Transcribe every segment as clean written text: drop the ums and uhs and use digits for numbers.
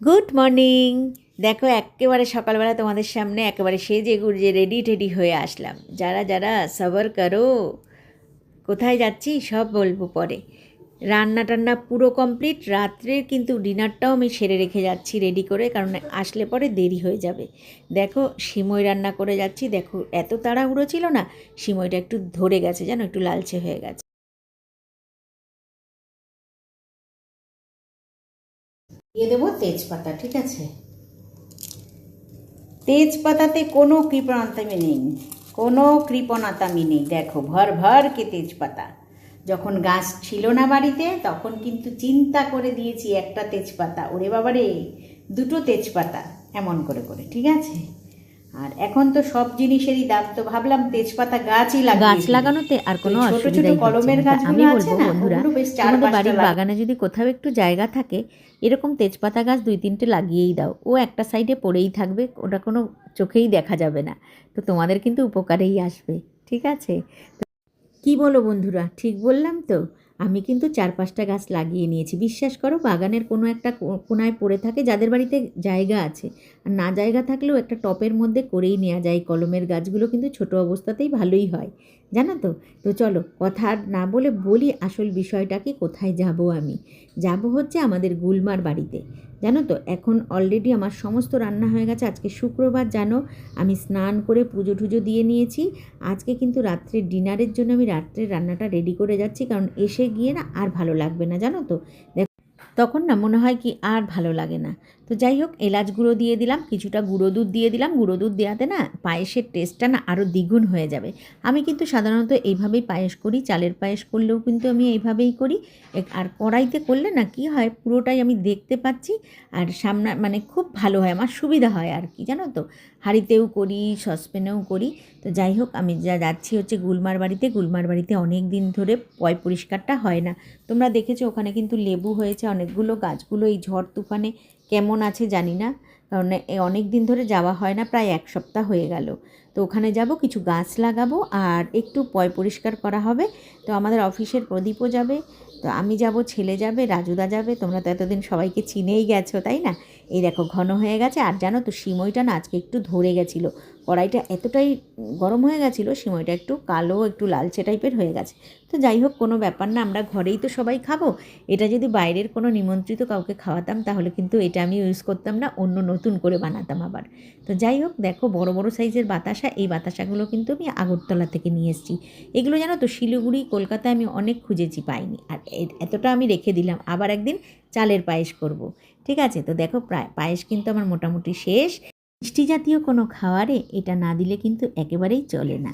Good morning. দেখো একেবারে সকালবেলা তোমাদের সামনে একেবারে সেজে গুজে রেডি টেডি হয়ে আসলাম। যারা যারা সবর করো, কোথায় যাচ্ছি সব বলবো পরে। রান্না টান্না পুরো কমপ্লিট, রাত্রের কিন্তু ডিনারটাও আমি সেরে রেখে যাচ্ছি রেডি করে, কারণ আসলে পরে দেরি হয়ে যাবে। দেখো সিমই রান্না করে যাচ্ছি। দেখো এত তাড়াহুড়ো ছিল না, সিমইটা একটু ধরে গেছে, জানো, একটু লালচে হয়ে গেছে। দিয়ে দেবো তেজপাতা, ঠিক আছে। তেজপাতাতে কোনো কৃপণতামি নেই, কোনো কৃপণতামি নেই। দেখো ভর ভর কে তেজপাতা। যখন গাছ ছিল না বাড়িতে তখন কিন্তু চিন্তা করে দিয়েছি একটা তেজপাতা, ওরে বাবারে দুটো তেজপাতা, এমন করে করে, ঠিক আছে। আর এখন তো সব জিনিসেরই দাম, তো ভাবলাম তেজপাতা গাছই গাছ লাগানোতে আর কোনো ছোট ছোট কলমের গাছ আমি বলবো বন্ধুরা, তোমাদের বাড়ির বাগানে যদি কোথাও একটু জায়গা থাকে এরকম তেজপাতা গাছ 2-3টে লাগিয়েই দাও। ও একটা সাইডে পড়েই থাকবে, ওটা কোনো চোখেই দেখা যাবে না, তো তোমাদের কিন্তু উপকারেই আসবে, ঠিক আছে। কি বলো বন্ধুরা, ঠিক বললাম তো? আমি কিন্তু 4-5টা গাছ লাগিয়ে নিয়েছি। বিশ্বাস করো, বাগানের কোনো একটা কোনায় পড়ে থাকে, যাদের বাড়িতে জায়গা আছে, আর না জায়গা থাকলেও একটা টপের মধ্যে করেই নেওয়া যায়। কলমের গাছগুলো কিন্তু ছোট অবস্থাতেই ভালোই হয়, জানো তো। তো চলো কথা আর না বলে বলি আসল বিষয়টা কি। কোথায় যাব আমি? যাব হচ্ছে আমাদের গুলমার বাড়িতে, জানো তো। এখন অলরেডি আমার সমস্ত রান্না হয়ে গেছে। আজকে শুক্রবার, জানো, আমি স্নান করে পুজো টুজো দিয়ে নিয়েছি। আজকে কিন্তু রাত্রের ডিনারের জন্য আমি রাত্রের রান্নাটা রেডি করে যাচ্ছি, কারণ এসে গিয়ে না আর ভালো লাগবে না, জানো তো। তখন না মনে হয় কি আর ভালো লাগে না। তো যাই হোক, এলাচ গুঁড়ো দিয়ে দিলাম, কিছুটা গুঁড়ো দুধ দিয়ে দিলাম। গুঁড়ো দুধ দেওয়াতে না পায়েসের টেস্টটা না আরও দ্বিগুণ হয়ে যাবে। আমি কিন্তু সাধারণত এইভাবেই পায়েস করি, চালের পায়েস করলেও কিন্তু আমি এইভাবেই করি। আর কড়াইতে করলে না কি হয়, পুরোটাই আমি দেখতে পাচ্ছি, আর সামনে মানে খুব ভালো হয়, আমার সুবিধা হয় আর কি, জানো তো। হাঁড়িতেও করি, সসপ্যানেও করি। তো যাই হোক, আমি যাচ্ছি হচ্ছে গুলমার বাড়িতে। গুলমার বাড়িতে অনেক দিন ধরে পয় পরিষ্কারটা হয় না। তোমরা দেখেছো ওখানে কিন্তু লেবু হয়েছে অনেকগুলো। গাছগুলো এই ঝড় তুফানে কেমন আছে জানি না, কারণ অনেক দিন ধরে যাওয়া হয় না, প্রায় 1 সপ্তাহ হয়ে গেল। তো ওখানে যাব, কিছু গাছ লাগাবো, আর একটু পয় পরিষ্কার করা হবে। তো আমাদের অফিসের প্রদীপও যাবে, তো আমি যাব, ছেলে যাবে, রাজুদা যাবে। তোমরা তো এতদিন সবাইকে চিনেই গেছো, তাই না। এই দেখো ঘন হয়ে গেছে। আর জানো তো, সিমইটা না আজকে একটু ধরে গেছিলো, কড়াইটা এতটাই গরম হয়ে গেছিলো, সিমইটা একটু কালো, একটু লালচে টাইপের হয়ে গেছে। তো যাই হোক, কোনো ব্যাপার না, আমরা ঘরেই তো সবাই খাবো। এটা যদি বাইরের কোনো নিমন্ত্রিত কাউকে খাওয়াতাম তাহলে কিন্তু এটা আমি ইউজ করতাম না, অন্য নতুন করে বানাতাম আবার। তো যাই হোক, দেখো বড় বড় সাইজের বাতাসা, এই বাতাসাগুলো কিন্তু আমি আগরতলা থেকে নিয়ে এসেছি। এগুলো জানো তো শিলিগুড়ি, কলকাতায় আমি অনেক খুঁজেছি, পাইনি। আর এতটা আমি রেখে দিলাম, আবার একদিন চালের পায়েস করব, ঠিক আছে। তো দেখো পায়েস কিন্তু আমার মোটামুটি শেষ। মিষ্টি জাতীয় কোনো খাবারে এটা না দিলে কিন্তু একেবারেই চলে না।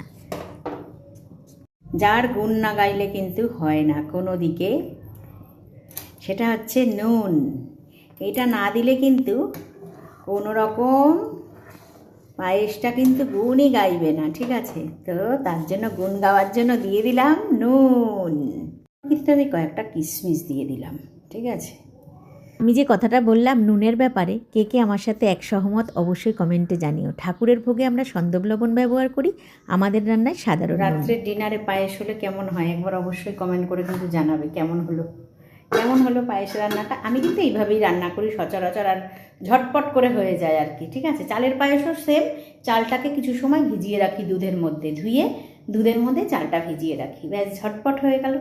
যার গুণ না গাইলে কিন্তু হয় না কোনো দিকে, সেটা হচ্ছে নুন। এটা না দিলে কিন্তু কোনো রকম পায়েসটা কিন্তু গুণই গাইবে না, ঠিক আছে। তো তার জন্য গুণ গাওয়ার জন্য দিয়ে দিলাম নুন। কিন্তু আমি কয়েকটা কিশমিশ দিয়ে দিলাম, ঠিক আছে। আমি যে কথাটা বললাম নুনের ব্যাপারে, কে কে আমার সাথে এক সহমত অবশ্যই কমেন্টে জানিও। ঠাকুরের ভোগে আমরা সন্দব লবণ ব্যবহার করি, আমাদের রান্নায় সাধারণ। রাত্রের ডিনারে পায়েস হলে কেমন হয় একবার অবশ্যই কমেন্ট করে কিন্তু জানাবে কেমন হলো, কেমন হলো পায়েস রান্নাটা। আমি কিন্তু এইভাবেই রান্না করি সচরাচর, আর ঝটপট করে হয়ে যায় আর কি, ঠিক আছে। চালের পায়েসও সেম, চালটাকে কিছু সময় ভিজিয়ে রাখি দুধের মধ্যে, ধুয়ে দুধের মধ্যে চালটা ভিজিয়ে রাখি, ব্যাস ঝটপট হয়ে গেল।